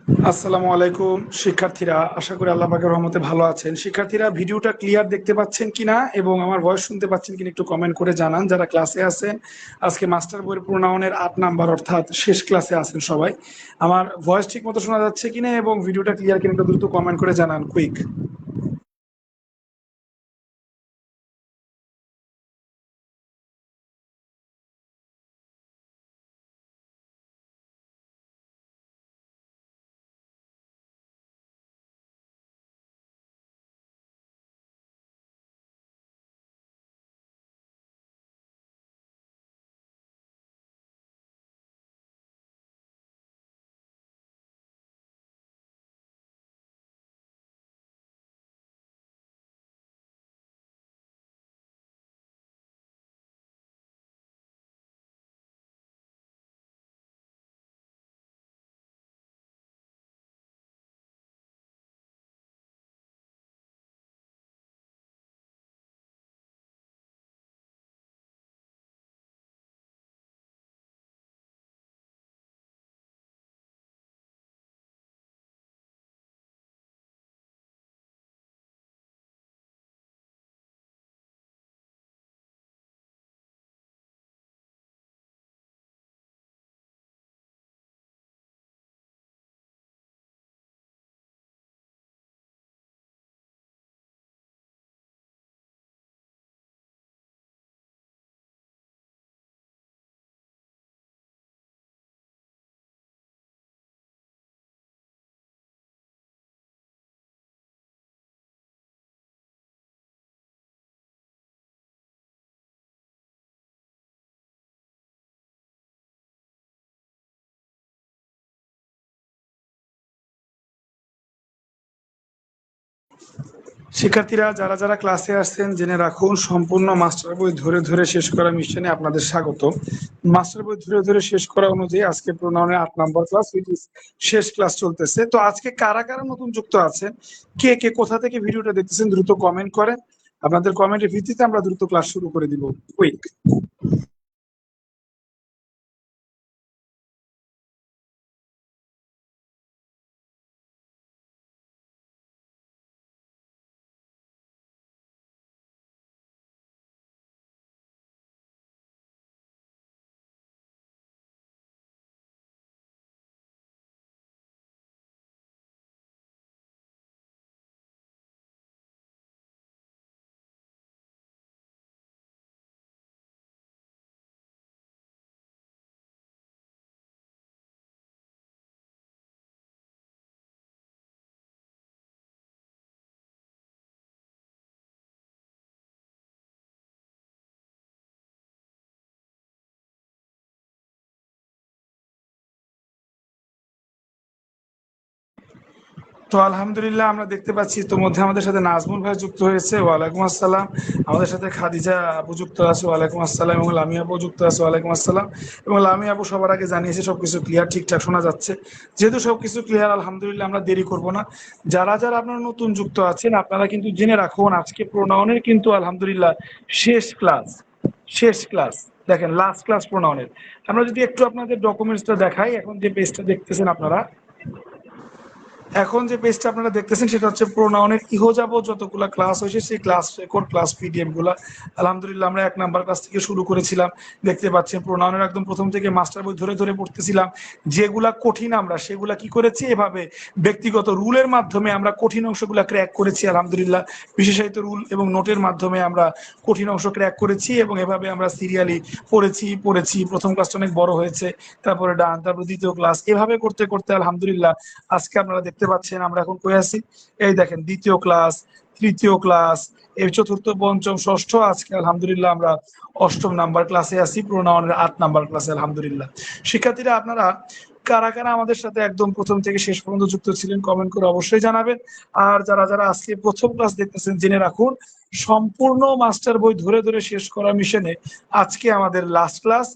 আসসালামু আলাইকুম শিক্ষার্থীরা, আশা করি আল্লাহ পাকের রহমতে ভালো আছেন। শিক্ষার্থীরা, ভিডিওটা ক্লিয়ার দেখতে পাচ্ছেন কিনা এবং আমার ভয়েস শুনতে পাচ্ছেন কিনা একটু কমেন্ট করে জানান। যারা ক্লাসে আছেন, আজকে মাস্টার বইয়ের প্রণয়নের 8 নাম্বার অর্থাৎ শেষ ক্লাসে আছেন সবাই। আমার ভয়েস ঠিক মতো শোনা যাচ্ছে কিনা এবং ভিডিওটা ক্লিয়ার কিনা একটু দ্রুত কমেন্ট করে জানান, কুইক। শিক্ষার্থীরা, যারা যারা ক্লাসে আসছেন জেনে রাখুন, সম্পূর্ণ মাস্টার বই ধরে ধরে শেষ করা মিশনে আপনাদের স্বাগত। মাস্টার বই ধরে ধরে শেষ করা অনুযায়ী আজকে প্রণয়নের 8 নাম্বার ক্লাস, শেষ ক্লাস চলতেছে। তো আজকে কারা কারা নতুন যুক্ত আছেন, কে কে কোথা থেকে ভিডিওটা দেখতেছেন, দ্রুত কমেন্ট করেন। আপনাদের কমেন্টের ভিত্তিতে আমরা দ্রুত ক্লাস শুরু করে দিব, কুইক। তো আলহামদুলিল্লাহ, আমরা দেখতে পাচ্ছি ইতোমধ্যে আমাদের সাথে নাজমুল ভাই যুক্ত হয়েছে, ওয়ালাইকুম আসসালাম। আমাদের সাথে খাদিজা আপু যুক্ত আছে, ওয়ালাইকুম আসসালাম। এবং লামি আপু যুক্ত আছে, ওয়ালাইকুম আসসালাম। এবং লামি আপু সবার আগে জানিয়েছে সবকিছু ক্লিয়ার, ঠিকঠাক শোনা যাচ্ছে। যেহেতু সবকিছু ক্লিয়ার, আলহামদুলিল্লাহ, আমরা দেরি করব না। যারা যারা আপনারা নতুন যুক্ত আছেন, আপনারা কিন্তু জেনে রাখুন আজকে প্রণয়নের কিন্তু আলহামদুলিল্লাহ শেষ ক্লাস। শেষ ক্লাস, দেখেন লাস্ট ক্লাস প্রণয়নের। আমরা যদি একটু আপনাদের ডকুমেন্টসটা দেখাই, এখন যে পেজটা দেখতেছেন আপনারা, এখন যে পেজটা আপনারা দেখতেছেন সেটা হচ্ছে প্রণয়নের যাবত যতগুলা ক্লাস হয়েছে সেই ক্লাস রেকর্ড, ক্লাস পিডিএফ গুলা। আলহামদুলিল্লাহ, আমরা 1 নাম্বার ক্লাস থেকে শুরু করেছিলাম। দেখতে পাচ্ছেন প্রণয়নের একদম প্রথম থেকে মাস্টার বই ধরে ধরে পড়তেছিলাম। যেগুলা কঠিন আমরা সেগুলা কি করেছি, এভাবে ব্যক্তিগত রুলের মাধ্যমে আমরা কঠিন অংশগুলা ক্র্যাক করেছি আলহামদুলিল্লাহ। বিশেষায়িত রুল এবং নোটের মাধ্যমে আমরা কঠিন অংশ ক্র্যাক করেছি এবং এভাবে আমরা সিরিয়ালি পড়েছি। প্রথম ক্লাসটা অনেক বড় হয়েছে, তারপরে ডান, তারপর দ্বিতীয় ক্লাস, এভাবে করতে করতে আলহামদুলিল্লাহ আজকে আপনারা দেখতে পাচ্ছেন আমরা এখন কই আছি। এই দেখেন, দ্বিতীয় ক্লাস, তৃতীয় ক্লাস, এই চতুর্থ, পঞ্চম, ষষ্ঠ, আজকে আলহামদুলিল্লাহ আমরা 8 নাম্বার ক্লাসে আছি, প্রণয়নের 8 নাম্বার ক্লাসে আলহামদুলিল্লাহ। শিক্ষার্থীরা, আপনারা কারা কারা আমাদের সাথে একদম প্রথম থেকে শেষ পর্যন্ত যুক্ত ছিলেন কমেন্ট করে অবশ্যই জানাবেন। আর যারা যারা আজকে প্রথম ক্লাস দেখতেছেন জেনে রাখুন, সম্পূর্ণ মাস্টার বই ধরে ধরে শেষ করা মিশনে আজকে আমাদের লাস্ট ক্লাস।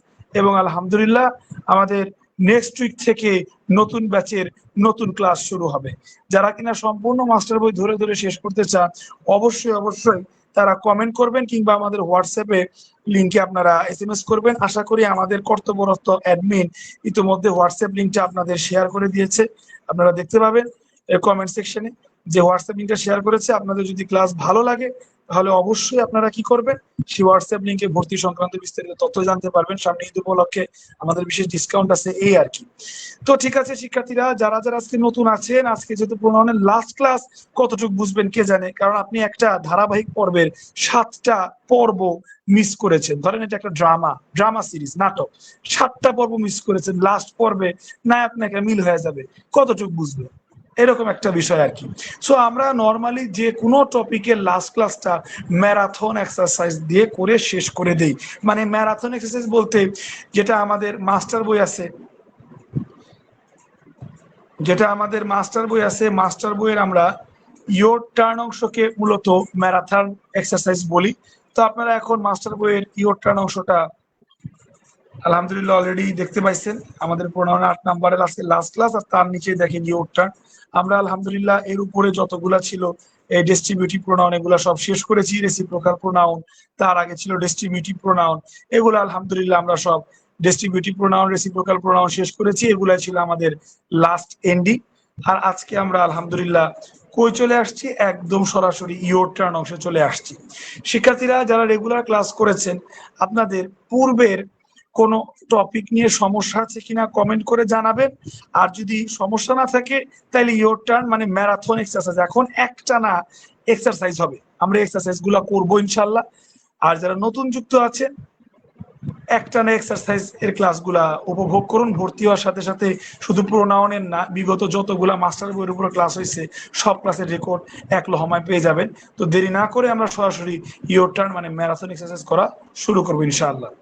এবং আলহামদুলিল্লাহ, আমাদের নেক্সট উইক থেকে নতুন ব্যাচের নতুন ক্লাস শুরু হবে। যারা কিনা সম্পূর্ণ মাস্টার বই ধরে ধরে শেষ করতে চান, অবশ্যই অবশ্যই তারা কমেন্ট করবেন কিংবা আমাদের হোয়াটসঅ্যাপে লিঙ্কে আপনারা SMS করবেন। আশা করি আমাদের কর্তব্যরত অ্যাডমিন ইতিমধ্যে হোয়াটসঅ্যাপ লিঙ্কটা আপনাদের শেয়ার করে দিয়েছে, আপনারা দেখতে পাবেন কমেন্ট সেকশনে যে হোয়াটসঅ্যাপ লিঙ্কটা শেয়ার করেছে। আপনাদের যদি ক্লাস ভালো লাগে তাহলে অবশ্যই আপনারা কি করবেন, সেই হোয়াটসঅ্যাপ লিঙ্কে ভর্তি সংক্রান্ত বিস্তারিত তথ্য জানতে পারবেন। সামনে ঈদ উপলক্ষে আমাদের বিশেষ ডিসকাউন্ট আছে, এই আর কি। তো ঠিক আছে শিক্ষার্থীরা, যারা যারা আজকে নতুন আছেন, আজকে যেহেতু প্রণয়নের লাস্ট ক্লাস, কতটুকু বুঝবেন কে জানে, কারণ আপনি একটা ধারাবাহিক পর্বের 7টা পর্ব মিস করেছেন। ধরেন এটা একটা ড্রামা সিরিজ, নাটক, 7টা পর্ব মিস করেছেন। লাস্ট পর্বে নায়ক নায়িকা মিল হয়ে যাবে, কতটুকু বুঝবেন, এরকম একটা বিষয় আর কি। সো আমরা নর্মালি যে কোনো টপিকের লাস্ট ক্লাসটা ম্যারাথন এক্সারসাইজ দিয়ে করে শেষ করে দেই। মানে ম্যারাথন এক্সারসাইজ বলতে যেটা আমাদের মাস্টার বই আছে, মাস্টার বইয়ের আমরা ইয়োর টার্ন অংশকে মূলত ম্যারাথন এক্সারসাইজ বলি। তো আপনারা এখন মাস্টার বইয়ের ইয়োর টার্ন অংশটা আলহামদুলিল্লাহ অলরেডি দেখতে পাইছেন। আমাদের 8 নাম্বারের আজকে লাস্ট ক্লাস, আর তার নিচে দেখেন ইয়োর টার্ন। আমরা আলহামদুলিল্লাহ এর উপরে যতগুলা ছিল এই ডিস্ট্রিবিউটিভ প্রোনাউন, এগুলা সব শেষ করেছি। রেসিপ্রোকাল প্রোনাউন, তার আগে ছিল ডিস্ট্রিবিউটিভ প্রোনাউন, এগুলো আলহামদুলিল্লাহ আমরা সব ডিস্ট্রিবিউটিভ প্রোনাউন, রেসিপ্রোকাল প্রোনাউন শেষ করেছি। এগুলাই ছিল আমাদের লাস্ট এন্ডিং। আর আজকে আমরা আলহামদুলিল্লাহ কই চলে আসছি, একদম সরাসরি ইয়োর টার্ন অংশে চলে আসছি। শিক্ষার্থীরা যারা রেগুলার ক্লাস করেছেন, আপনাদের পূর্বের কোনো টপিক নিয়ে সমস্যা আছে কিনা কমেন্ট করে জানাবেন। আর যদি সমস্যা না থাকে তাহলে ইয়োর টার্ন মানে ম্যারাথন এক্সারসাইজ, এখন একটানা এক্সারসাইজ হবে, আমরা এক্সারসাইজ গুলা করবো ইনশাল্লাহ। আর যারা নতুন যুক্ত আছে, একটানা এক্সারসাইজ এর ক্লাসগুলা উপভোগ করুন। ভর্তি হওয়ার সাথে সাথে শুধু প্রোনাউনের না, বিগত যতগুলা মাস্টার বইয়ের উপর ক্লাস হয়েছে সব ক্লাসের রেকর্ড এক লহমায় পেয়ে যাবেন। তো দেরি না করে আমরা সরাসরি ইয়োর টার্ন মানে ম্যারাথন এক্সারসাইজ করা শুরু করবো ইনশাআল্লাহ।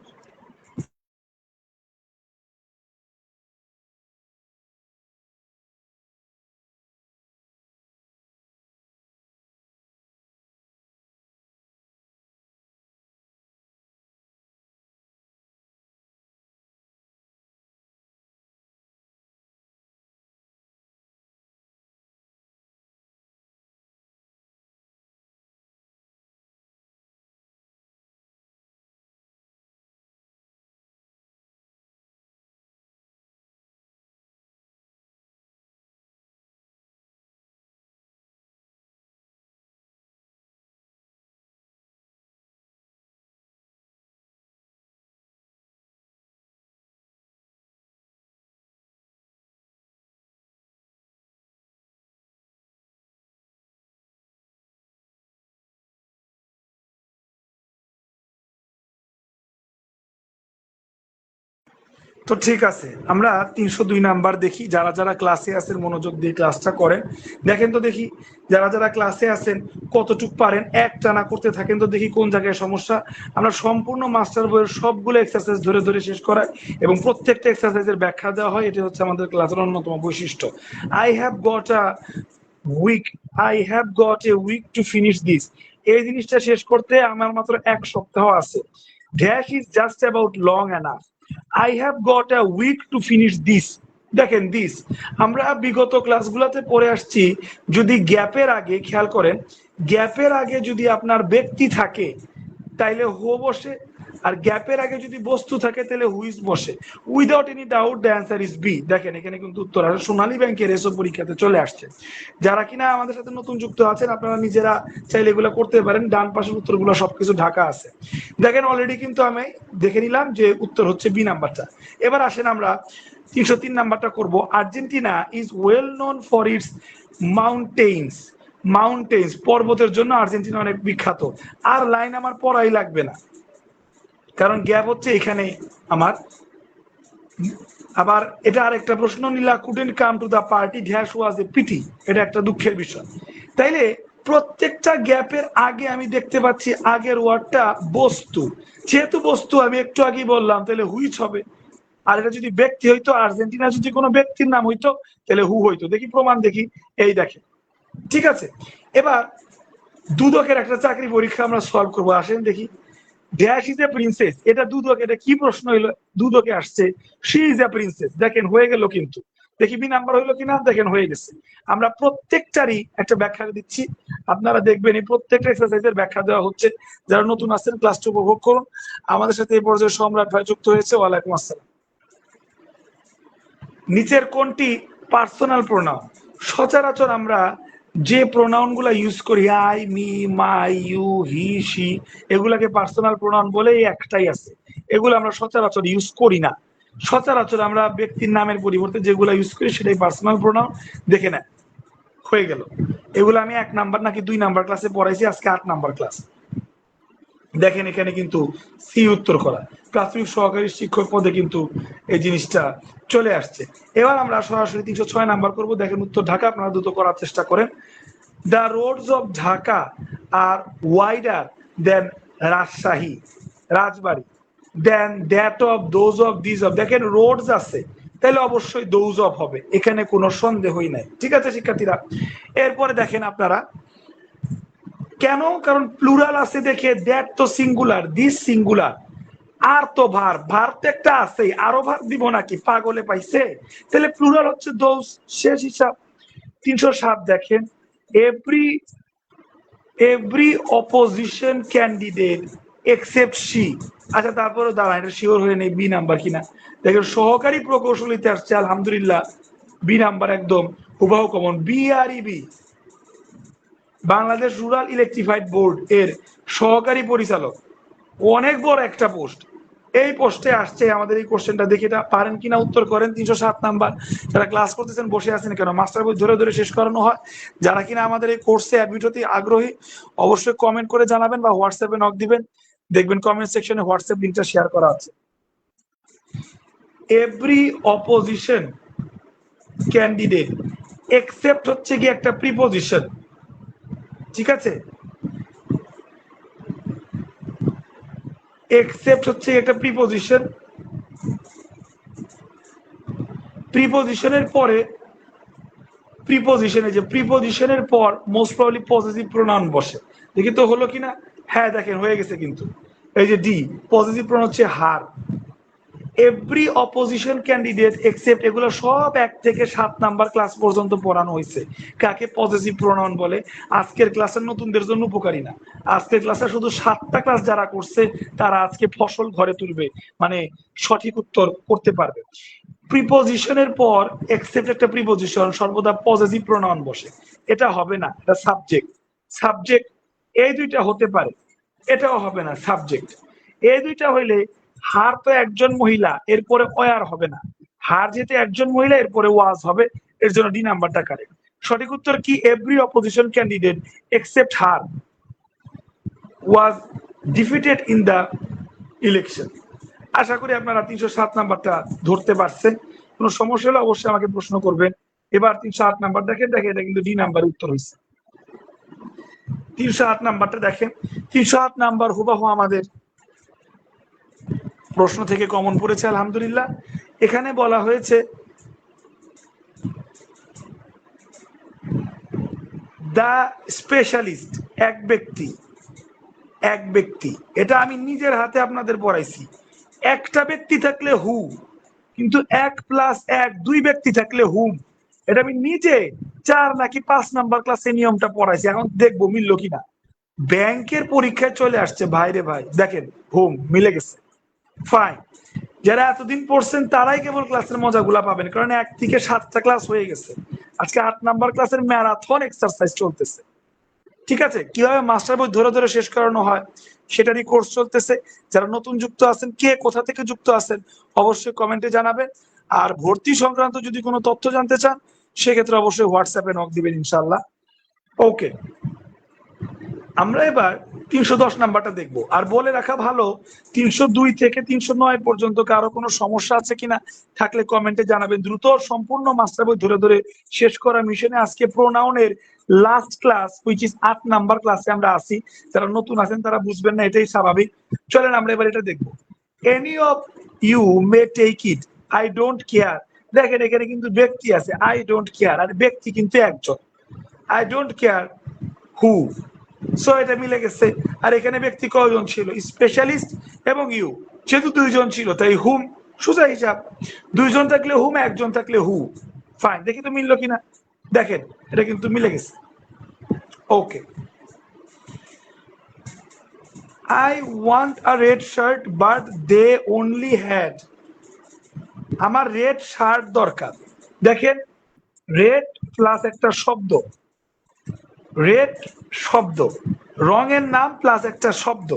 তো ঠিক আছে, আমরা 302 নাম্বার দেখি। যারা যারা ক্লাসে আছেন মনোযোগ দিয়ে ক্লাসটা করেন। দেখেন তো দেখি যারা যারা ক্লাসে আছেন কতটুক পারেন, এক টানা করতে থাকেন তো দেখি কোন জায়গায় সমস্যা। আমরা সম্পূর্ণ মাস্টার বইয়ের সবগুলো এক্সারসাইজ ধরে ধরে শেষ করাই এবং প্রত্যেকটা এক্সারসাইজের ব্যাখ্যা দেওয়া হয়। এটা হচ্ছে আমাদের ক্লাসের অন্যতম বৈশিষ্ট্য। I have got a week to finish this, এই জিনিসটা শেষ করতে আমার মাত্র 1 সপ্তাহ আছে। Dash is just about long enough, I have got a week to finish this. দেখেন দিস আমরা বিগত ক্লাসগুলোতে পড়ে আসছি। যদি গ্যাপের আগে খেয়াল করেন, গ্যাপের আগে যদি আপনার ব্যক্তি থাকে তাইলে হো বসে, আর গ্যাপের আগে যদি বস্তু থাকে তাহলে হুইজ বসে। Without any doubt the answer is B. দেখেন এখানে কিন্তু উত্তর আসে। সোনালী ব্যাংকের এসব পরীক্ষাতে চলে আসছে। যারা কিনা আমাদের সাথে নতুন যুক্ত আছেন, আপনারা নিজেরা চাইলে এগুলো করতে পারেন, ডান পাশের উত্তরগুলো সবকিছু ঢাকা আছে। দেখেন অলরেডি কিন্তু আমি দেখে নিলাম যে উত্তর হচ্ছে বি নাম্বারটা। এবার আসেন আমরা 303 নাম্বারটা করব। Argentina is well known for its mountains, পর্বতের জন্য আর্জেন্টিনা অনেক বিখ্যাত। আর লাইন আমার পড়াই লাগবে না, কারণ গ্যাপ হচ্ছে এখানে আমার। আবার এটা আরেকটা প্রশ্ন, Nila couldn't come to the party, that was a pity, এটা একটা দুঃখের বিষয়। তাইলে প্রত্যেকটা গ্যাপের আগে আমি দেখতে পাচ্ছি আগের ওয়ার্ডটা বস্তু। যেহেতু বস্তু আমি একটু আগেই বললাম, তাহলে হুইচ হবে। আর এটা যদি ব্যক্তি হইতো, আর্জেন্টিনা যদি কোনো ব্যক্তির নাম হইতো তাহলে হু হইতো। দেখি প্রমাণ, দেখি, এই দেখেন। ঠিক আছে, এবার দুদকের একটা চাকরি পরীক্ষা আমরা সলভ করবো। আসেন দেখি। ড্যাশ ইজ এ প্রিন্সেস, এটা দুদক, এটা কি প্রশ্ন হইলো, দুদকে আসছে শি ইজ এ প্রিন্সেস। দেখেন হয়ে গেল কিন্তু। দেখি বি নাম্বার হইলো কিনা, দেখেন হয়ে গেছে। আমরা প্রত্যেকটারই একটা ব্যাখ্যা দিচ্ছি, আপনারা দেখবেন এই প্রত্যেকটা এক্সারসাইজের ব্যাখ্যা দেওয়া হচ্ছে। যারা নতুন আসছেন ক্লাসটা উপভোগ করুন। আমাদের সাথে এই পর্যায়ে সম্রাট ভাই যুক্ত হয়েছে, ওয়ালাইকুম আসসালাম। নিচের কোনটি পার্সোনাল প্রোনাউন? সচরাচর আমরা যে প্রোনাউন গুলা ইউজ করি, I, me, my, you, he, she, এগুলাকে পার্সোনাল প্রোনাউন বলে একটাই আছে, এগুলো আমরা সচরাচর ইউজ করি না। সচরাচর আমরা ব্যক্তির নামের পরিবর্তে যেগুলো ইউজ করি সেটাই পার্সোনাল প্রোনাউন। দেখে নেন, হয়ে গেল। এগুলো আমি 1 নাম্বার নাকি 2 নাম্বার ক্লাসে পড়াইছি, আজকে 8 নাম্বার ক্লাস। দেখেন এখানে কিন্তু সি উত্তর করা, প্রাথমিক সহকারী শিক্ষক পদে কিন্তু এই জিনিসটা চলে আসছে। এবার আমরা সরাসরি 306 নাম্বার করব। দেখেন উত্তর ঢাকা, আপনারা দ্রুত করার চেষ্টা করেন। The roads of Dhaka are wider than Rajshahi, Rajbari, than that of, those of, this of. দেখেন রোডস আছে, তাহলে অবশ্যই দোজ অফ হবে, এখানে কোনো সন্দেহই নাই। ঠিক আছে শিক্ষার্থীরা, এরপরে দেখেন আপনারা কেন, কারণ প্লুরাল আছে দেখে, দ্যাট তো সিঙ্গুলার, দিস সিঙ্গুলার, আর তো ভার, ভার তো একটা আছে, আরো ভার দিব নাকি, পাগলে পাইছে? তাহলে প্লুরাল হচ্ছে দোজ, শেষ হিসাব। 307 দেখেন, every opposition candidate except she. আচ্ছা তারপরে দাঁড়া, এটা শিওর হয়ে নেই বি নাম্বার কিনা। দেখেন সহকারী প্রকৌশলীতে আসছে, আলহামদুলিল্লাহ বি নাম্বার একদম হুবাহু common, BREB, Bangladesh rural electrified board এর সহকারী পরিচালক, অনেক বড় একটা পোস্ট। এই পোস্টে আসছে আমাদের এই কোশ্চেনটা, দেখে এটা পারেন কিনা উত্তর করেন। 307 নাম্বার। যারা ক্লাস করতেছেন বসে আছেন কেন, মাস্টার বই ধরে ধরে শেষ করানো হয়। যারা কিনা আমাদের এই কোর্সে অ্যাডমিট হতে আগ্রহী, অবশ্যই কমেন্ট করে জানাবেন বা হোয়াটসঅ্যাপে নক দিবেন, দেখবেন কমেন্ট সেকশনে হোয়াটসঅ্যাপ লিঙ্কটা শেয়ার করা আছে। এভরি অপোজিশন ক্যান্ডিডেট এক্সেপ্ট হচ্ছে কি একটা প্রিপোজিশন, ঠিক আছে, এক্সেপ্ট হচ্ছে একটা প্রিপোজিশন। প্রিপোজিশনের পরে, প্রিপোজিশনে যে প্রিপোজিশনের পর মোস্ট প্রবাবলি পজিটিভ প্রোনাউন বসে। দেখি তো হলো কিনা, হ্যাঁ দেখেন হয়ে গেছে কিন্তু। এই যে ডি, পজিটিভ প্রোনাউন হচ্ছে হার। এভরি অপোজিশন ক্যান্ডিডেট এক্সেপ্ট, এগুলো সব 1 থেকে 7 নাম্বার ক্লাস পর্যন্ত পড়ানো হয়েছে। কাকে পজিটিভ প্রোনাউন বলে? আজকের ক্লাসের নতুনদের জন্য উপকারী না, আজকের ক্লাসে শুধু 7টা ক্লাস যারা করছে তারা আজকে ফসল ঘরে তুলবে, মানে সঠিক উত্তর করতে পারবে। প্রিপোজিশনের পর এক্সেপ্ট একটা প্রিপোজিশন, সর্বদা পজিটিভ প্রোনাউন বসে, এটা হবে না, এটা সাবজেক্ট। সাবজেক্ট এই দুইটা হতে পারে, এটাও হবে না সাবজেক্ট। এই দুইটা হইলে হার তো একজন মহিলা, এরপরে ওয়ার হবে না, হার যেতে একজন মহিলা এরপরে ওয়াজ হবে, এর জন্য ডি নাম্বারটা কারেক্ট। সঠিক উত্তর কি, every opposition candidate except her was defeated in the election. আশা করি আপনারা 307 নাম্বারটা ধরতে পারছেন। কোনো সমস্যা হলে অবশ্যই আমাকে প্রশ্ন করবেন। এবার 308 নাম্বার দেখেন, দেখেন এটা কিন্তু ডি নাম্বার উত্তর হয়েছে। 308 নাম্বারটা দেখেন, 308 নাম্বার হুবাহু আমাদের প্রশ্ন থেকে কমন পড়েছে আলহামদুলিল্লাহ। এখানে বলা হয়েছে দা স্পেশালিস্ট, এক ব্যক্তি, এক ব্যক্তি, এটা আমি নিজের হাতে আপনাদের পড়াইছি। একটা ব্যক্তি থাকলে হু, কিন্তু 1 + 1 2 ব্যক্তি থাকলে হুম। এটা আমি নিজে 4 নাকি 5 নাম্বার ক্লাসে নিয়মটা পড়াইছি, এখন দেখবো মিললো কিনা। ব্যাংকের পরীক্ষায় চলে আসছে ভাই রে ভাই, দেখেন হুম মিলে গেছে, ফাইন। যারা এতদিন পড়ছেন তারাই কেবল ক্লাসের মজাগুলা পাবেন, কারণ 1 থেকে 7টা ক্লাস হয়ে গেছে, আজকে 8 নাম্বার ক্লাসের ম্যারাথন এক্সারসাইজ চলতেছে। ঠিক আছে, কিভাবে মাস্টার বই ধরে ধরে শেষ করানো হয় সেটারই কোর্স চলতেছে। যারা নতুন যুক্ত আছেন, কে কোথা থেকে যুক্ত আছেন অবশ্যই কমেন্টে জানাবেন। আর ভর্তি সংক্রান্ত যদি কোনো তথ্য জানতে চান সেক্ষেত্রে অবশ্যই হোয়াটসঅ্যাপে নক দিবেন ইনশাল্লাহ। ওকে, আমরা এবার 310 নাম্বারটা দেখব। আর বলে রাখা ভালো, 302 থেকে 309 পর্যন্ত কারো কোনো সমস্যা আছে কিনা থাকলে কমেন্টে জানাবেন। দ্রুত সম্পূর্ণ মাস্টার বই ধরে ধরে শেষ করা মিশনে আজকে প্রোনাউনের last class, which is 8 number ক্লাসে আমরা আসি। যারা নতুন আছেন তারা বুঝবেন না, এটাই স্বাভাবিক। চলেন আমরা এবার এটা দেখব। Any of you may take it, I don't care. দেখেন এখানে কিন্তু ব্যক্তি আছে, আই ডোন্ট কেয়ার, আর ব্যক্তি কিন্তু একজন, I don't care who. So এটা মিলে গেছে। আর এখানে ব্যক্তি কয়জন ছিল, স্পেশালিস্ট এবং ইউ, যেহেতু 2 জন ছিল তাই হুম, সোজা হিসাব। 2 জন থাকলে হুম, 1 জন থাকলে হু। ফাইন, দেখি তো মিললো কিনা। দেখেন এটা কিন্তু মিলে গেছে। ওকে, I want a red shirt but they only had, আমার রেড শার্ট দরকার। দেখেন রেড প্লাস একটা শব্দ, রেড শব্দ, রঙের নাম প্লাস একটা শব্দ।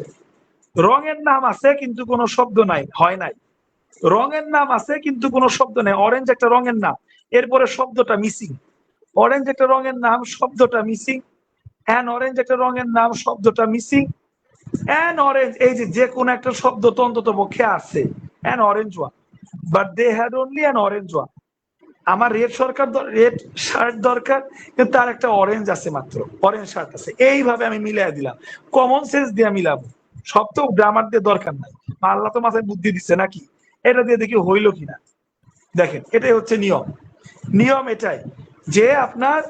রঙের নাম আছে কিন্তু কোনো শব্দ নাই, হয় নাই। রঙের নাম আছে কিন্তু কোনো শব্দ নেই। অরেঞ্জ একটা রঙের নাম, এরপরে শব্দটা মিসিং। অরেঞ্জ একটা রঙের নাম, শব্দটা মিসিং। অ্যান অরেঞ্জ একটা রঙের নাম, শব্দটা মিসিং। অ্যান অরেঞ্জ, এই যে কোনো একটা শব্দ তো অন্তত পক্ষে আছে, an orange one, but they had only an orange one. আমার রেড শার্ট দরকার, কিন্তু তার একটা অরেঞ্জ আছে মাত্র, অরেঞ্জ শার্ট আছে। এইভাবে আমি মিলাই দিলাম, কমন সেন্স দিয়ে মিলাবো। সব তো গ্রামার দিয়ে দরকার নাই, আল্লাহ তো মাথায় বুদ্ধি দিচ্ছে নাকি, এটা দিয়ে দেখি হইলো কিনা। দেখেন এটাই হচ্ছে নিয়ম। নিয়ম এটাই যে আপনার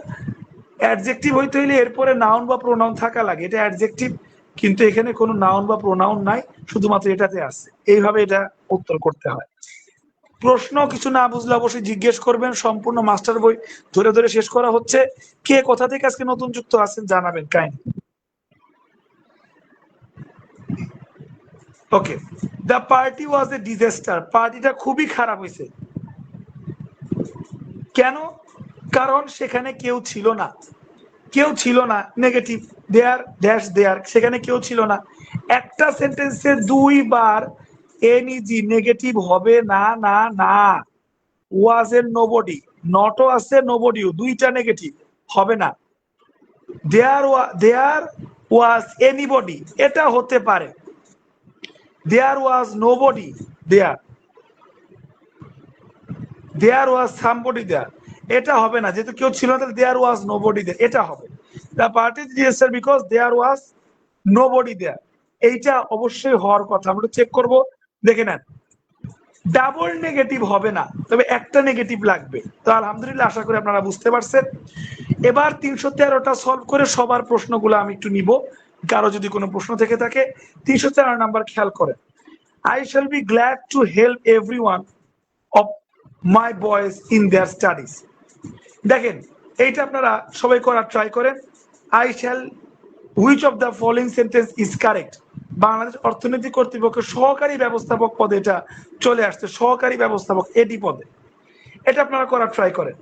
অ্যাডজেক্টিভ হইতে হইলে এরপরে নাউন বা প্রোনাউন থাকা লাগে, এটা অ্যাডজেক্টিভ, কিন্তু এখানে কোনো নাউন বা প্রোনাউন নাই, শুধুমাত্র এটাতে আছে। এইভাবে এটা উত্তর করতে হয়। প্রশ্ন কিছু না বুঝলে অবশ্যই জিজ্ঞেস করবেন। সম্পূর্ণ মাস্টার বই ধরে ধরে শেষ করা হচ্ছে। কে কোথা থেকে আজকে নতুন যুক্ত আছেন জানাবেন kindly. Okay, the party was a disaster, পার্টিটা খুবই খারাপ হয়েছে। কেন? কারণ সেখানে কেউ ছিল না। কেউ ছিল না, নেগেটিভ। দেয়ার ড্যাশ দেয়ার, সেখানে কেউ ছিল না। একটা সেন্টেন্সে দুইবার এনইজি নেগেটিভ হবে না, না না। ওয়াজ এর নোবডি, নটও আছে নোবডিও, দুইটা নেগেটিভ হবে না। দেয়ার ওয়াজ এনিবডি, এটা হতে পারে। দেয়ার was nobody there, there was somebody দেয়ার, এটা হবে না, যেহেতু কেউ ছিল না তাহলে দেয়ার ওয়াজ নোবডি দেয়ার, এটা হবে। The party disaster because there was nobody there, এইটা অবশ্যই হওয়ার কথা। আমরা চেক করব, দেখে নেন। ডাবল নেগেটিভ হবে না, তবে একটা নেগেটিভ লাগবে। তো আলহামদুলিল্লাহ, আশা করি আপনারা বুঝতে পারছেন। এবার 313টা সলভ করে সবার প্রশ্নগুলো আমি একটু নিব, কারো যদি কোনো প্রশ্ন থেকে থাকে। 313 নাম্বার খেয়াল করেন। I shall be glad to help everyone of my boys in their studies. দেখেন এইটা আপনারা সবাই করার ট্রাই করেন। I shall, which of the following sentence is correct? Bangladesh অর্থনীতি কর্তৃপক্ষের সহকারী ব্যবস্থাপক পদে এটা চলে আসছে, সহকারী ব্যবস্থাপক এডি পদে। এটা আপনারা করার ট্রাই করেন।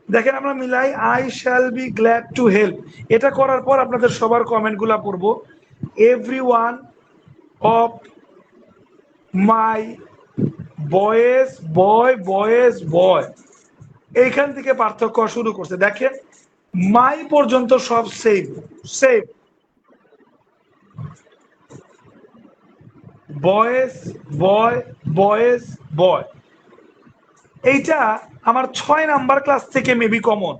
দেখেন আমরা মিলাই, I shall be glad to help, এটা করার পর আপনাদের সবার কমেন্টগুলো পড়বো। এভরিওয়ান অফ মাই বয়েজ, বয়, এইখান থেকে পার্থক্য শুরু করছে। দেখেন মাই পর্যন্ত সব সেম সেম, বয়েজ বয়। এইটা আমার 6 নাম্বার ক্লাস থেকে মেবি কমন।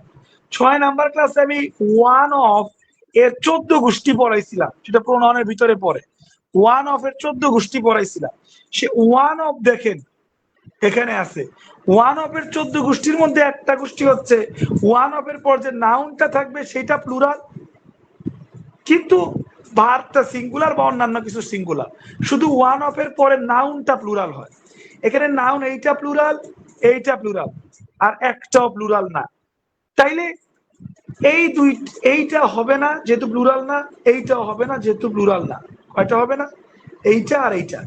6 নাম্বার ক্লাসে আমি ওয়ান অফ এর 14 গোষ্ঠী পড়াইছিলাম, সেটা প্রণয়নের ভিতরে পড়ে। ওয়ান অফ এর 14 গোষ্ঠী পড়াইছিলাম। সে ওয়ান অফ দেখেন এখানে আছে, ওয়ান অফ এর 14 গোষ্ঠীর মধ্যে একটা গোষ্ঠী হচ্ছে ওয়ান অফ এর পর যে নাউনটা থাকবে সেটা প্লুরাল, কিন্তু ভার্বটা সিঙ্গুলার বা অন্যান্য কিছু সিঙ্গুলার। শুধু ওয়ান অফ এর পরে নাউনটা প্লুরাল হয়। এখানে নাউন এইটা প্লুরাল, এইটা প্লুরাল, আর একটাও প্লুরাল না। তাইলে এইটা হবে না যেহেতু প্লুরাল না, এইটাও হবে না যেহেতু প্লুরাল না। কয়টা হবে না? এইটা আর এইটা।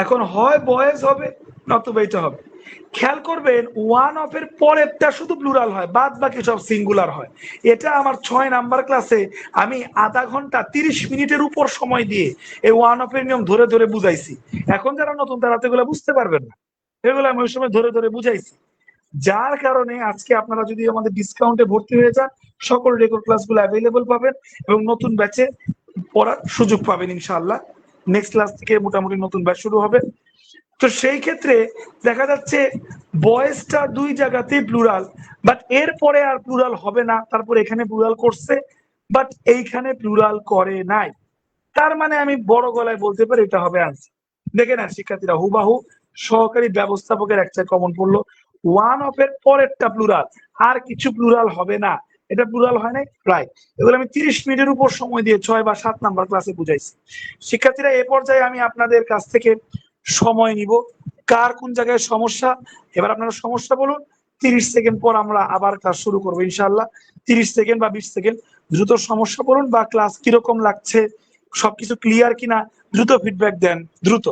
এখন হয় বয়েজ হবে নতুবা এইটা হবে। খেয়াল করবেন ওয়ান অফ এর পরেরটা শুধু প্লুরাল হয়, বাদ বাকি সব সিঙ্গুলার হয়। এটা আমার 6 নাম্বার ক্লাসে আমি আধা ঘন্টা 30 মিনিটের উপর সময় দিয়ে এই ওয়ান অফ এর নিয়ম ধরে ধরে বুঝাইছি। এখন যারা নতুন তারা তো এগুলো বুঝতে পারবেন না, এগুলো আমি ওই সময় ধরে ধরে বুঝাইছি। যার কারণে আজকে আপনারা যদি আমাদের ডিসকাউন্টে ভর্তি হয়ে যান, সকল রেকর্ড ক্লাসগুলো অ্যাভেলেবল পাবেন এবং নতুন ব্যাচে পড়ার সুযোগ পাবেন ইনশাআল্লাহ। নেক্সট ক্লাস থেকে মোটামুটি নতুন ব্যাচ শুরু হবে। তো সেই ক্ষেত্রে দেখা যাচ্ছে বয়েসটা দুই জায়গাতেই প্লুরাল, বাট এরপরে আর প্লুরাল হবে না। তারপর এখানে প্লুরাল করছে, বাট এইখানে প্লুরাল করে নাই। তার মানে আমি বড় গলায় বলতে পারি এটা হবে আনসার। দেখে নেন শিক্ষার্থীরা, হুবাহু সহকারী ব্যবস্থাপকের একটা কমন পড়লো। ওয়ান অফ এর পরেরটা প্লুরাল, আর কিছু প্লুরাল হবে না। এটা প্লুরাল হয় নাই, রাইট। এগুলো আমি 30 মিনিটের উপর সময় দিয়ে 6 বা 7 নাম্বার ক্লাসে বুঝাইছি। শিক্ষার্থীরা এ পর্যায়ে আমি আপনাদের কাছ থেকে সময় নিব, কার কোন জায়গায় সমস্যা। এবার আপনারা সমস্যা বলুন, 30 সেকেন্ড পর আমরা আবার ক্লাস শুরু করবো ইনশাল্লাহ। 30 সেকেন্ড বা 20 সেকেন্ড দ্রুত সমস্যা বলুন বা ক্লাস কিরকম লাগছে, সবকিছু ক্লিয়ার কিনা, দ্রুত ফিডব্যাক দেন, দ্রুত।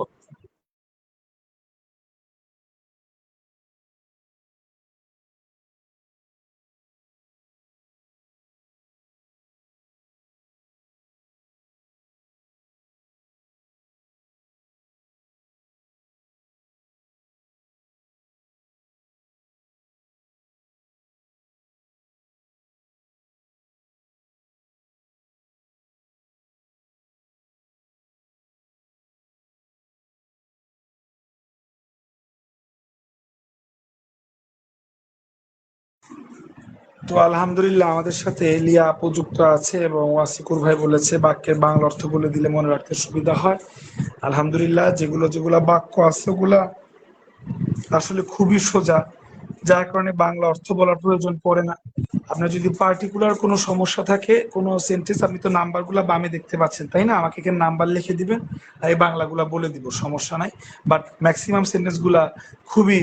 তো আলহামদুলিল্লাহ আমাদের সাথে লিয়া আপু যুক্ত আছে এবং ওয়াসিকুর ভাই বলেছে বাক্যের বাংলা অর্থ বলে দিলে মনে রাখতে সুবিধা হয়। আলহামদুলিল্লাহ, যেগুলো যেগুলা বাক্য আছে ওগুলা আসলে খুবই সোজা, যার কারণে বাংলা অর্থ বলার প্রয়োজন পড়ে না। আপনার যদি পার্টিকুলার কোনো সমস্যা থাকে কোনো সেন্টেন্স, আপনি তো নাম্বারগুলো বামে দেখতে পাচ্ছেন তাই না, আমাকে এখানে নাম্বার লিখে দিবেন, এই বাংলাগুলা বলে দিব, সমস্যা নাই। বাট ম্যাক্সিমাম সেন্টেন্স গুলা খুবই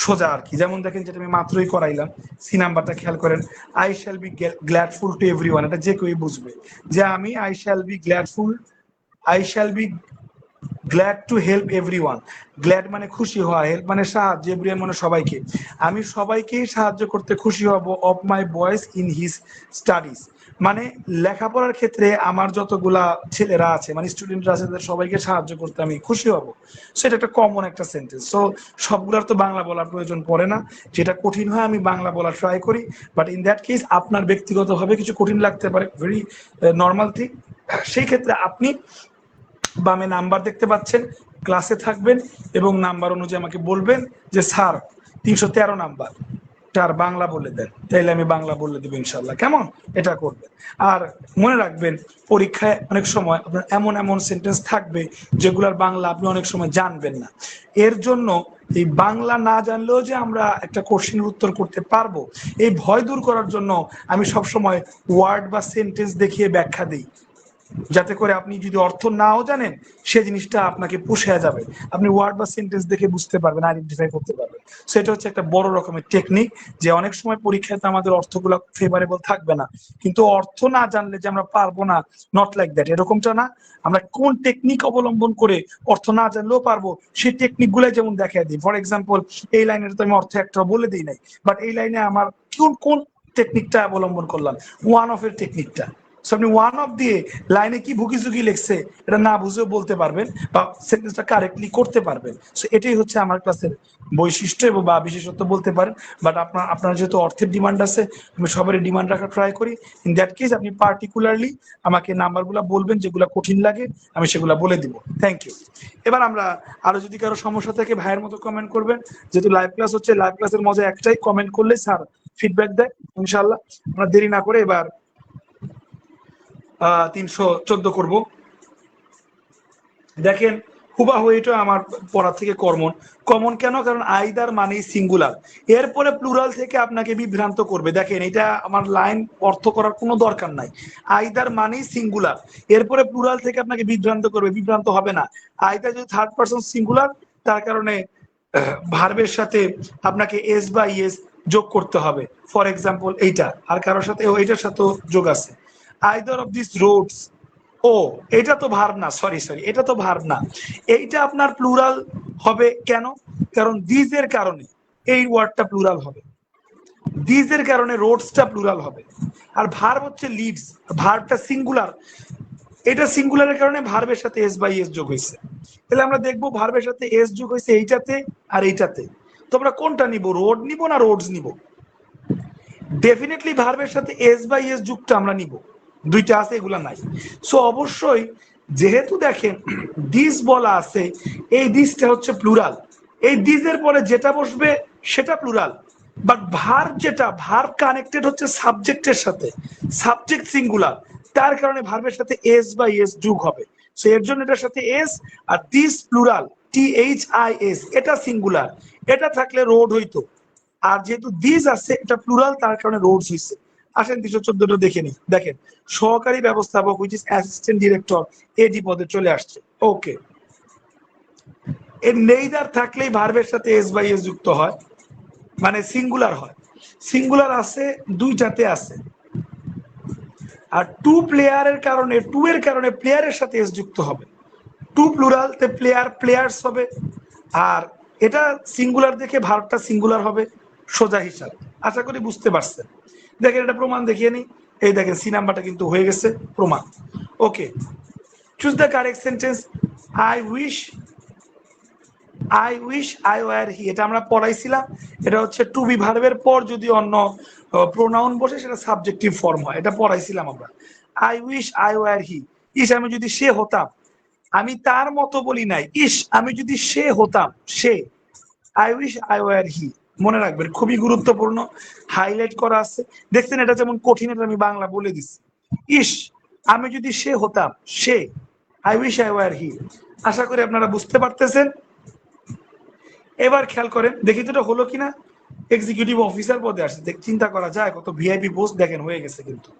সোজা আর কি। যেমন দেখেন, যেটা আমি মাত্রই করাইলাম, সি নাম্বারটা খেয়াল করেন। I shall be gladful to everyone, এটা যে কেউই বুঝবে যে আমি I shall be gladful, I shall be glad to help everyone. Glad মানে খুশি হওয়া, হেল্প মানে সাহায্য, এভরিওয়ান মানে সবাইকে। আমি সবাইকেই সাহায্য করতে খুশি হব of my boys in his studies, মানে লেখাপড়ার ক্ষেত্রে আমার যতগুলা ছেলেরা আছে মানে স্টুডেন্টরা আছে তাদের সবাইকে সাহায্য করতে আমি খুশি হব। সেটা একটা কমন একটা সেন্টেন্স। সো সবগুলার তো বাংলা বলার প্রয়োজন পড়ে না, যেটা কঠিন হয় আমি বাংলা বলার ট্রাই করি। বাট ইন দ্যাট কেস আপনার ব্যক্তিগতভাবে কিছু কঠিন লাগতে পারে, ভেরি নর্মাল থিং। সেই ক্ষেত্রে আপনি বামে নাম্বার দেখতে পাচ্ছেন, ক্লাসে থাকবেন এবং নাম্বার অনুযায়ী আমাকে বলবেন যে স্যার 313 নাম্বার তার বাংলা বলে দেন, তাইলে আমি বাংলা বলে দেবো ইনশাল্লাহ, কেমন? এটা করবেন। আর মনে রাখবেন, পরীক্ষায় অনেক সময় আপনার এমন এমন সেন্টেন্স থাকবে যেগুলোর বাংলা আপনি অনেক সময় জানবেন না। এর জন্য এই বাংলা না জানলেও যে আমরা একটা কোশ্চেনের উত্তর করতে পারবো, এই ভয় দূর করার জন্য আমি সবসময় ওয়ার্ড বা সেন্টেন্স দেখিয়ে ব্যাখ্যা দিই, যাতে করে আপনি যদি অর্থ নাও জানেন সে জিনিসটা আপনাকে পুষে যাবে, আপনি ওয়ার্ড বা সেন্টেন্স দেখে বুঝতে পারবেন, আইডেন্টিফাই করতে পারবেন। সেটা হচ্ছে একটা বড় রকমের টেকনিক, যে অনেক সময় পরীক্ষাতে আমাদের অর্থগুলো ফেভারেবল থাকবে না, কিন্তু অর্থ না জানলে যে আমরা পারবো না, নট লাইক দ্যাট, এরকমটা না। আমরা কোন টেকনিক অবলম্বন করে অর্থ না জানলেও পারবো সেই টেকনিক গুলাই যেমন দেখাই দিই। ফর এক্সাম্পল, এই লাইনের তো আমি অর্থ একটা বলে দিই নাই, বাট এই লাইনে আমার কোন কোন টেকনিকটা অবলম্বন করলাম, ওয়ান অফ এর টেকনিকটা। সো আপনি ওয়ান অফ দিয়ে লাইনে কি ভুকি ঝুঁকি লিখছে এটা না বুঝেও বলতে পারবেন বা সেন্টেন্সটা কারেক্টলি করতে পারবেন। সো এটাই হচ্ছে আমার ক্লাসের বৈশিষ্ট্য এবং বা বিশেষত্ব বলতে পারেন। বাট আপনার যেহেতু অর্থের ডিমান্ড আছে, আমি সবারই ডিমান্ড রাখার ট্রাই করি। ইন দ্যাট কেস আপনি পার্টিকুলারলি আমাকে নাম্বারগুলো বলবেন, যেগুলো কঠিন লাগে আমি সেগুলো বলে দিব। Thank you. এবার আমরা আরো যদি কারো সমস্যা থাকে ভাইয়ের মতো কমেন্ট করবেন, যেহেতু লাইভ ক্লাস হচ্ছে, লাইভ ক্লাসের মজা একটাই, কমেন্ট করলে স্যার ফিডব্যাক দেয় ইনশাল্লাহ। আমরা দেরি না করে এবার 314 করব। দেখেন, হুবাহু এটা আমার পড়া থেকে কমন। কমন কেন? কারণ আইদার মানেই সিঙ্গুলার, এরপরে প্লুরাল থেকে আপনাকে বিভ্রান্ত করবে। দেখেন, এটা আমার লাইন অর্থ করার কোনো দরকার নাই। আইদার মানেই সিঙ্গুলার, এরপরে প্লুরাল থেকে আপনাকে বিভ্রান্ত করবে, বিভ্রান্ত হবে না। আইদার যদি থার্ড পারসন সিঙ্গুলার, তার কারণে ভার্বের সাথে আপনাকে এস বা ইএস যোগ করতে হবে। ফর এক্সাম্পল এইটা, আর কারোর সাথে এইটার সাথেও যোগ আছে। আইদার অফ দিস রোডস, ও এটা তো ভার্ব না, সরি সরি, এটা তো ভার্ব না। এইটা আপনার প্লুরাল হবে কেন? কারণ দিস এর কারণে এই ওয়ার্ডটা প্লুরাল হবে, দিস এর কারণে রোডসটা প্লুরাল হবে। আর ভার্ব হচ্ছে লিডস, ভার্বটা সিঙ্গুলার, এটা সিঙ্গুলারের কারণে ভার্বের সাথে এস বাই এস যোগ হয়েছে। তাহলে আমরা দেখবো ভার্বের সাথে এস যোগ হয়েছে এইটাতে আর এইটাতে, তো আমরা কোনটা নিব, রোড নিব না রোডস নিব? ডেফিনেটলি ভার্বের সাথে এস বাই এস যুক্ত আমরা নিব, দুইটা আছে এগুলা নাই। সো অবশ্যই, যেহেতু দেখেন দিস বলা আছে, এই দিসটা হচ্ছে প্লুরাল, এই দিসের পরে যেটা বসবে সেটা প্লুরাল। বাট ভার্ব, যেটা ভার্ব কানেক্টেড হচ্ছে সাবজেক্টের সাথে, সাবজেক্ট সিঙ্গুলার, তার কারণে ভার্বের সাথে এস বাই এস যোগ হবে। সো এর জন্য এটার সাথে এস, আর দিস প্লুরাল, THIS, এটা সিঙ্গুলার, এটা থাকলে রোড হইতো। আর যেহেতু দিস আছে, এটা প্লুরাল, তার কারণে রোডস হয়েছে। আসেন 314টা দেখে নি। দেখেন, সহকারী ব্যবস্থাপক হুইচ ইজ অ্যাসিস্ট্যান্ট ডিরেক্টর, এডি পদে চলে আসছে। ওকে, এর নেইদার থাকলেই ভার্বের সাথে এস বাই এস যুক্ত হয়। মানে সিঙ্গুলার হয়, সিঙ্গুলার আছে দুইটাতে আছে। আর টু প্লেয়ারের কারণে, টু এর কারণে প্লেয়ারের সাথে এস যুক্ত হবে, টু প্লুরাল তে প্লেয়ার প্লেয়ার্স হবে। আর এটা সিঙ্গুলার দেখে ভার্বটা সিঙ্গুলার হবে, সোজা হিসাব। আশা করি বুঝতে পারছেন। দেখেন এটা প্রমাণ দেখিয়ে নি, এই দেখেন সি নাম্বারটা কিন্তু হয়ে গেছে প্রমাণ। Okay, choose the correct sentence. I wish I were he, এটা আমরা পড়াইছিলাম। এটা হচ্ছে টু বি ভার্বের পর যদি অন্য প্রোনাউন বসে সেটা সাবজেক্টিভ ফর্ম হয়, এটা পড়াইছিলাম আমরা। আই উইশ আই ওয়ার হি, ইস আমি যদি সে হতাম, আমি তার মতো বলি নাই, ইস আমি যদি সে হতাম, সে। আই উইশ আই ওয়ার হি, মনে রাখবেন খুবই গুরুত্বপূর্ণ, হাইলাইট করা আছে। দেখছেন এটা যেমন কঠিন, এটা আমি বাংলা বলে দিচ্ছি। ইস আমি যদি সে হতাম, সে। আই উইশ আই ওয়ার হি। আশা করি আপনারা বুঝতে পারতেছেন। এবার খেয়াল করেন দেখি তো এটা হলো কিনা। এক্সিকিউটিভ অফিসার পদে আসছে, চিন্তা করা যায় কত ভিআইপি পোস্ট, দেখেন হয়ে গেছে কিন্তু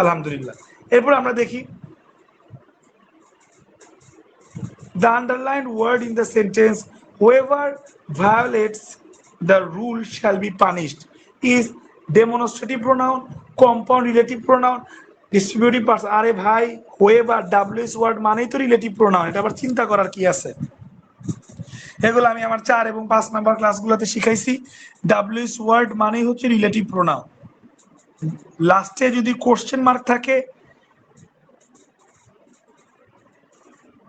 আলহামদুলিল্লাহ। এরপর আমরা দেখি the underlined word in the sentence whoever violates the rule shall be punished is demonstrative pronoun, compound relative pronoun, distributive person। আরে ভাই whoever wh ওয়ার্ড মানেই তো রিলেটিভ প্রোনাউন, এটা আবার চিন্তা করার কি আছে? এগুলো আমি আমার 4 এবং 5 নাম্বার ক্লাসগুলোতে শিখাইছি। ডাব্লিউএস ওয়ার্ড মানেই হচ্ছে রিলেটিভ প্রোনাউন, লাস্টে যদি কোশ্চেন মার্ক থাকে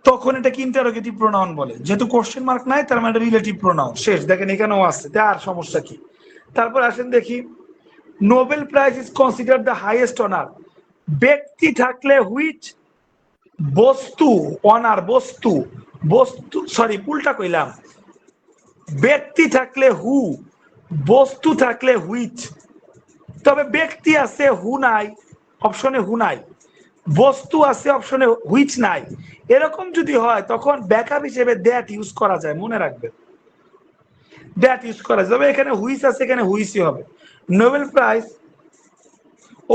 তখন এটাকে ইন্টারোগেটিভ প্রোনাউন বলে, যেহেতু কোশ্চেন মার্ক নাই তার মানে রিলেটিভ প্রোনাউন। শেষ, দেখেন এখানেও আছে, আর সমস্যা কি? তারপর আসেন দেখি, Nobel prize is consider the highest honour. ব্যক্তি থাকলে হুইচ, বস্তু, অনার বস্তু, বস্তু সরি উল্টা কইলাম, ব্যক্তি থাকলে হু, বস্তু থাকলে হুইচ। তবে ব্যক্তি আছে হু নাই, অপশনে হু নাই, বস্তু আছে অপশনে হুইচ নাই। এরকম যদি হয় তখন ব্যাকআপ হিসেবে দ্যাট ইউজ করা যায়, মনে রাখবেন দ্যাট ইউজ করা যায়। তবে এখানে হুইচ আছে, এখানে হুইচই হবে। নোবেল প্রাইজ,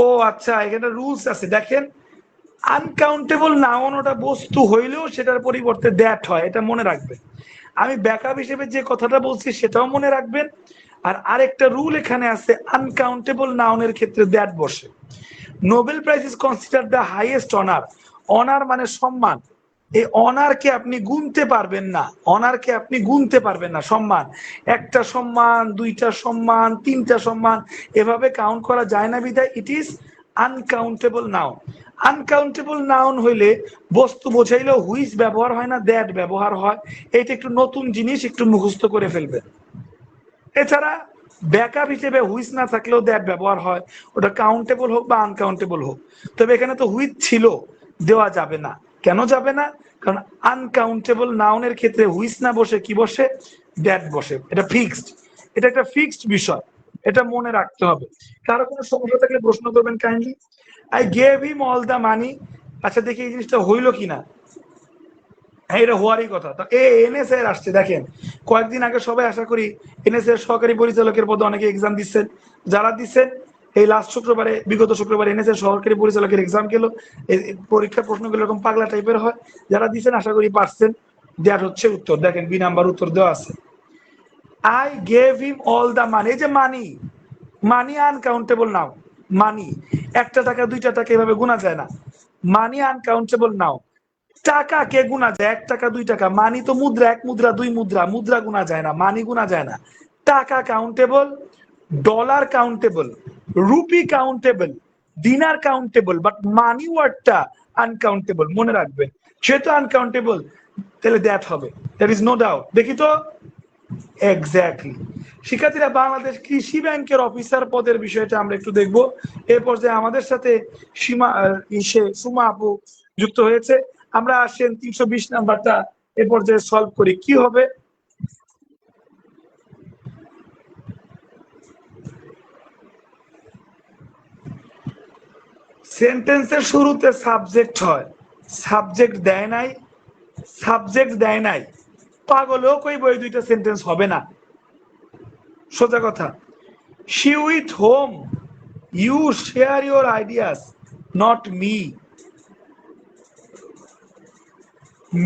ও আচ্ছা এখানে রুলস আছে দেখেন, আনকাউন্টেবল নাউন ওটা বস্তু হইলেও সেটার পরিবর্তে দ্যাট হয়, এটা মনে রাখবেন। আমি ব্যাকআপ হিসেবে যে কথাটা বলছি সেটাও মনে রাখবেন। আর আরেকটা রুল এখানে আছে, আনকাউন্টেবল নাউনের ক্ষেত্রে দ্যাট বসে। Nobel prize is consider the highest honour. Honour মানে সম্মান, এই অনারকে আপনি গুনতে পারবেন না, অনারকে আপনি গুনতে পারবেন না। সম্মান, একটা সম্মান, দুইটা সম্মান, তিনটা সম্মান, এভাবে কাউন্ট করা যায় না, বিধায় it is uncountable noun. Uncountable noun হইলে বস্তু বোঝাইলেও হুইচ ব্যবহার হয় না, দ্যাট ব্যবহার হয়। এটা একটু নতুন জিনিস, একটু মুখস্থ করে ফেলবেন। এছাড়া ব্যাকআপ হিসেবে হুইচ না থাকলেও দ্যাট ব্যবহার হয়, ওটা কাউন্টেবল হোক বা আনকাউন্টেবল হোক। তবে এখানে তো হুইচ ছিল, দেওয়া যাবে না। কেন যাবে না? কারণ আনকাউন্টেবল নাউনের ক্ষেত্রে হুইচ না বসে কি বসে, দ্যাট বসে। এটা ফিক্সড, এটা একটা ফিক্সড বিষয়, এটা মনে রাখতে হবে। কারো কোনো সমস্যা থাকলে প্রশ্ন করবেন kindly. I gave him all the money. আচ্ছা দেখি এই জিনিসটা হইলো কিনা। হ্যাঁ এটা হওয়ারই কথা। তো এনএসএ আসছে দেখেন, কয়েকদিন আগে সবাই আশা করি এনএসএ সহকারী পরিচালকের পদে অনেকে এক্সাম দিচ্ছেন। যারা দিচ্ছেন এই লাস্ট শুক্রবারে, বিগত শুক্রবারে এনএসএ সহকারী পরিচালকের এক্সাম গেল। পরীক্ষার প্রশ্নগুলো এরকম পাগলা টাইপের হয়। যারা দিচ্ছেন আশা করি পারছেন। দেওয়ার হচ্ছে উত্তর, দেখেন বি নাম্বার উত্তর দেওয়া আছে। I gave him all the money, এই যে মানি, মানি আনকাউন্টেবল নাও। মানি একটা টাকা দুইটা টাকা এভাবে গোনা যায় না, মানি আনকাউন্টেবল নাও। টাকা কে গুনা যায়, 1 টাকা 2 টাকা। মানি তো মুদ্রা, 1 মুদ্রা 2 মুদ্রা, মুদ্রা গুনা যায় না, মানি গুনা যায় না। টাকা countable, dollar countable, rupee countable, dinar countable, but money ওয়ার্ডটা আনকাউন্টেবল, মনে রাখবেন। যেহেতু আনকাউন্টেবল তাহলে দ্যাট হবে, দ্যাট ইজ নো ডাউট। দেখি তো, এক্স্যাক্টলি। শিক্ষার্থীরা, বাংলাদেশ কৃষি ব্যাংকের অফিসার পদের বিষয়টা আমরা একটু দেখবো। এ পর্যায়ে আমাদের সাথে সুমা আপু যুক্ত হয়েছে। আমরা আসেন 320 নাম্বারটা এ পর্যায়ে সলভ করি, কি হবে। সেন্টেন্সের শুরুতে সাবজেক্ট হয়, সাবজেক্ট দেয় নাই, সাবজেক্ট দেয় নাই, পাগলেও কই বই দুইটা সেন্টেন্স হবে না, সোজা কথা। She with home you share your ideas, not me.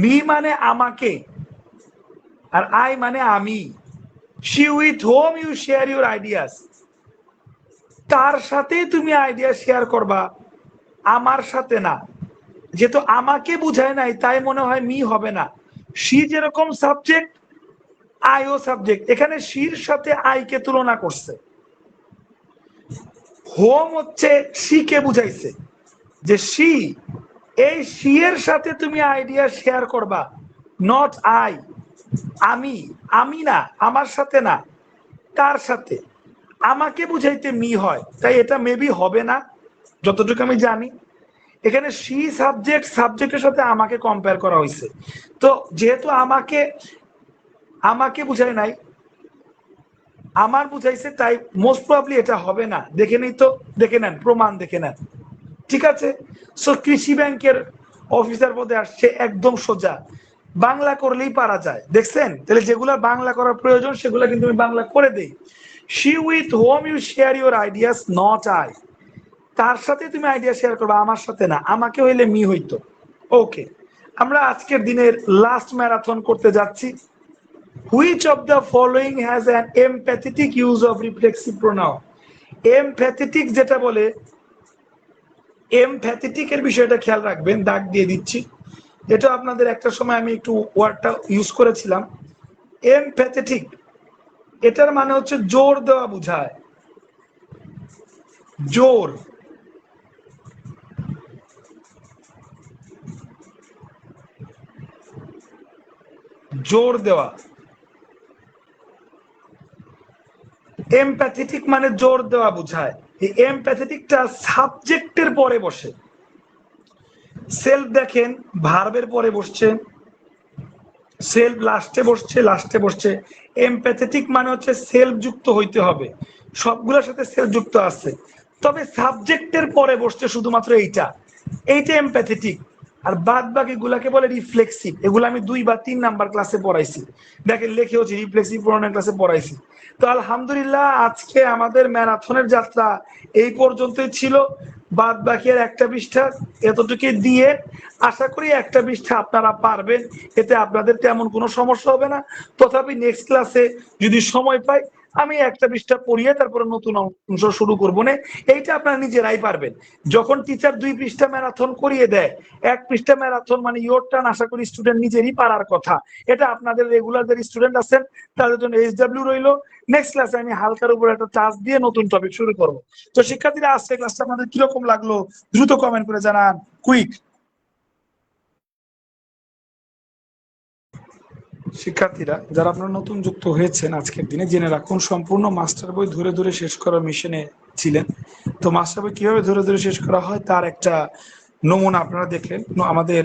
Me মানে আমাকে, আর আই মানে আমি। she with whom you share your ideas, তার সাথেই তুমি আইডিয়া শেয়ার করবা, আমার সাথে না। যেহেতু আমাকে বুঝায় নাই তাই মনে হয় মি হবে না। শি যেরকম সাবজেক্ট, আইও সাবজেক্ট, এখানে শির সাথে আই কে তুলনা করছে। হোম হচ্ছে শি কে বুঝাইছে, যে শি, এই শি এর সাথে তুমি আইডিয়া শেয়ার করবা, নট আই, আমি, আমি না, আমার সাথে না, তার সাথে। আমাকে বুঝাইতে মি হয়, তাই এটা মেবি হবে না যতটুকু আমি জানি। এখানে শি সাবজেক্ট, সাবজেক্টের সাথে আমাকে কম্পেয়ার করা হয়েছে। তো যেহেতু আমাকে আমাকে বুঝাই নাই, আমার বুঝাইছে, তাই মোস্ট প্রবাবলি এটা হবে না। দেখে নেই তো, দেখে নেন, প্রমাণ দেখে নেন। ঠিক আছে। সো কৃষি ব্যাংকের অফিসার পদে আসছে, একদম সোজা, বাংলা করলেই পারা যায়। দেখছেন? তাহলে যেগুলা বাংলা করার প্রয়োজন সেগুলো কিন্তু আমি বাংলা করে দেই। She with home you share your ideas, not I, তার সাথে তুমি আইডিয়া শেয়ার করবে, আমার সাথে না। আমাকে হইলে মি হইতো। ওকে, আমরা আজকের দিনের লাস্ট ম্যারাথন করতে যাচ্ছি। Which of the following has an empathetic use of reflexive pronoun. Empathetic যেটা বলে, এমপ্যাথেটিক এর বিষয়টা খেয়াল রাখবেন, দাগ দিয়ে দিচ্ছি। এটা আপনাদের একটা সময় আমি একটু ওয়ার্ডটা ইউজ করেছিলাম। এমপ্যাথেটিক, এটার মানে হচ্ছে জোর দেওয়া বোঝায়, জোর। জোর দেওয়া, এমপ্যাথেটিক মানে জোর দেওয়া বোঝায়। এই এমপ্যাথেটিকটা সাবজেক্টের পরে বসে। সেলফ দেখেন, ভার্বের পরে বসছে, সেলফ লাস্টে বসছে, লাস্টে বসছে। এমপ্যাথেটিক মানে হচ্ছে সেলফ যুক্ত হইতে হবে, সবগুলোর সাথে সেলফ যুক্ত আছে, তবে সাবজেক্টের পরে বসছে শুধুমাত্র এইটা, এইটা এমপ্যাথেটিক। আর বাদ বাকি গুলাকে বলে রিফ্লেক্সিভ। এগুলো আমি 2 বা 3 নাম্বার ক্লাসে পড়াইছি, দেখেন লেখে হচ্ছে রিফ্লেক্সিভ প্রোনাউন ক্লাসে পড়াইছি। তো আলহামদুলিল্লাহ, আজকে আমাদের ম্যারাথনের যাত্রা এই পর্যন্তই ছিল। বাদ বাকি আর একটা পৃষ্ঠা এতটুকু দিয়ে আশা করি একটা পৃষ্ঠা আপনারা পারবেন, এতে আপনাদের তেমন কোনো সমস্যা হবে না। তথাপি নেক্সট ক্লাসে যদি সময় পাই, আমি একটা পৃষ্ঠা পড়িয়ে তারপরে নতুন অংশ শুরু করবো না। এইটা আপনারা নিজেরাই পারবেন। যখন টিচার 2 পৃষ্ঠা ম্যারাথন করিয়ে দেয়, 1 পৃষ্ঠা ম্যারাথন মানে ইয়োর টার্ন, আশা করি স্টুডেন্ট নিজেরই পারার কথা। এটা আপনাদের রেগুলার যে স্টুডেন্ট আছেন তাদের জন্য এইচডব্লিউ রইলো। নেক্সট ক্লাসে আমি হালকার উপর একটা টাচ দিয়ে নতুন টপিক শুরু করব। তো শিক্ষার্থীরা, আজকে ক্লাসটা আপনাদের কিরকম লাগলো দ্রুত কমেন্ট করে জানান, কুইক। শিক্ষার্থীরা যারা আপনারা নতুন যুক্ত হয়েছেন আজকের দিনে, জেনে রাখুন সম্পূর্ণ মাস্টার বই ধরে ধরে শেষ করার মিশনে ছিলেন। তো মাস্টার বই কিভাবে ধরে ধরে শেষ করা হয় তার একটা নমুনা আপনারা দেখলেন। আমাদের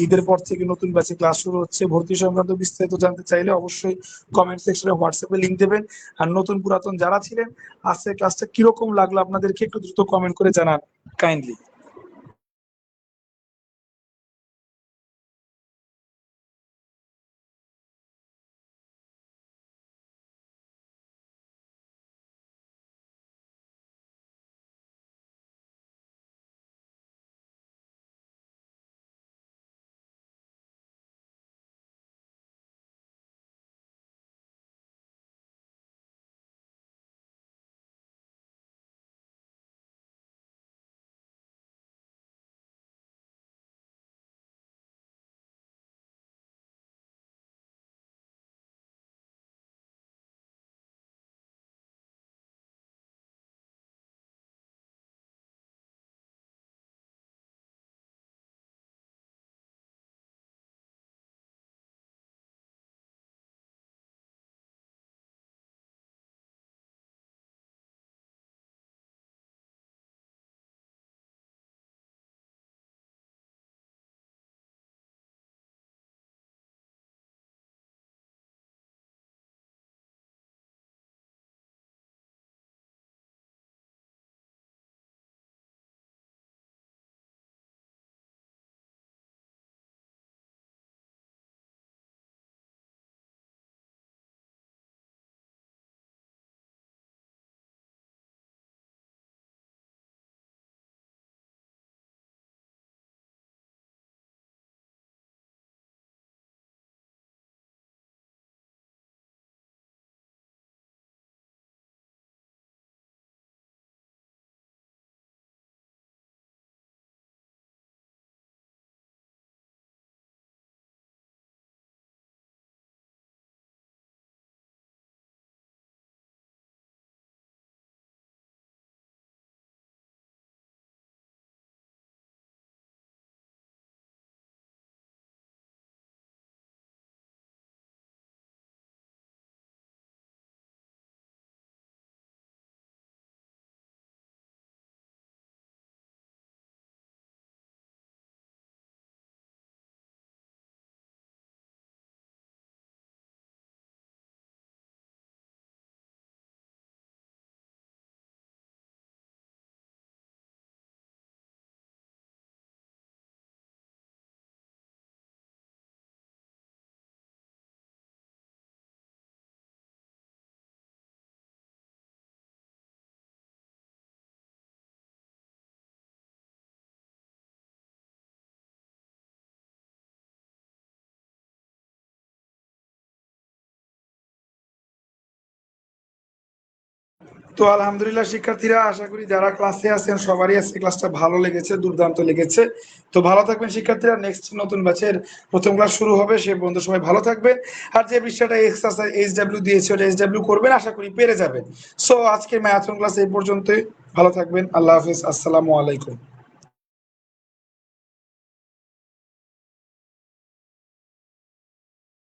ঈদের পর থেকে নতুন ব্যাচে ক্লাস শুরু হচ্ছে। ভর্তি সংক্রান্ত বিস্তারিত জানতে চাইলে অবশ্যই কমেন্ট সেকশনে হোয়াটসঅ্যাপে লিঙ্ক দেবেন। আর নতুন পুরাতন যারা ছিলেন, আজকের ক্লাসটা কিরকম লাগলো আপনাদেরকে একটু দ্রুত কমেন্ট করে জানান কাইন্ডলি। তো আলহামদুলিল্লাহ শিক্ষার্থীরা, আশা করি যারা ক্লাসে আছেন সবারই আজকে ক্লাসটা ভালো লেগেছে, দুর্দান্ত লেগেছে। তো ভালো থাকবেন শিক্ষার্থীরা, নেক্সট নতুন ব্যাচের প্রথম ক্লাস শুরু হবে, সে পর্যন্ত সবাই ভালো থাকবেন। আর যে বিষয়টা এক্সারসাইজ এইচডব্লিউ দিয়েছে ওটা এইচডব্লিউ করবেন, আশা করি পেরে যাবেন। সো আজকে ম্যারাথন ক্লাস এই পর্যন্তই। ভালো থাকবেন, আল্লাহ হাফিজ, আসসালামু আলাইকুম।